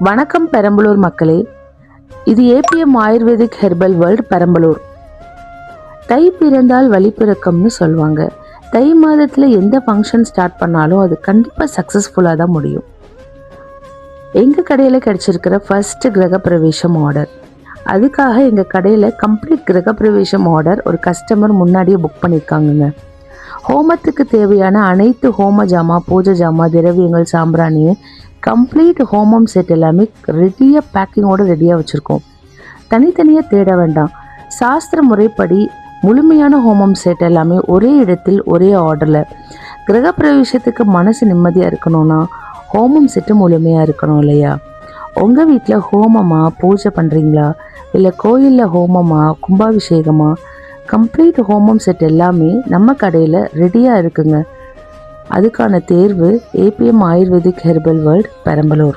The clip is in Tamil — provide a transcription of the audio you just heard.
வணக்கம் பெரம்பலூர் மக்களே, இது APM Ayurvedic herbal world Perambalur. தை பிறந்தால் வழி பிறக்கம்னு சொல்லுவாங்க. தை மாதத்தில் எந்த ஃபங்க்ஷன் ஸ்டார்ட் பண்ணாலும் அது கண்டிப்பாக சக்ஸஸ்ஃபுல்லாக தான் முடியும். எங்கள் கடையில் கிடச்சிருக்கிற ஃபர்ஸ்ட் கிரகப்பிரவேசம் ஆர்டர். அதுக்காக எங்கள் கடையில் கம்ப்ளீட் கிரகப்பிரவேசம் ஆர்டர் ஒரு கஸ்டமர் முன்னாடியே புக் பண்ணியிருக்காங்கங்க. ஹோமத்துக்கு தேவையான அனைத்து ஹோம ஜாமா, பூஜை ஜாமா, திரவியங்கள், சாம்பிராணி, கம்ப்ளீட் ஹோமம் செட் எல்லாமே ரெடியாக பேக்கிங்கோடு ரெடியாக வச்சுருக்கோம். தனித்தனியாக தேட வேண்டாம். சாஸ்திர முறைப்படி முழுமையான ஹோமம் செட் எல்லாமே ஒரே இடத்தில் ஒரே ஆர்டரில். கிரகப்பிரவேசத்துக்கு மனசு நிம்மதியாக இருக்கணும்னா ஹோமம் செட்டு முழுமையாக இருக்கணும் இல்லையா? உங்கள் வீட்டில் ஹோமமா, பூஜை பண்ணுறீங்களா, இல்லை கோயிலில் ஹோமமா, கும்பாபிஷேகமா, கம்ப்ளீட் ஹோமம் செட் எல்லாமே நம்ம கடையில் ரெடியாக இருக்குங்க. அதுக்கான தேர்வு APM Ayurvedic herbal world Perambalur.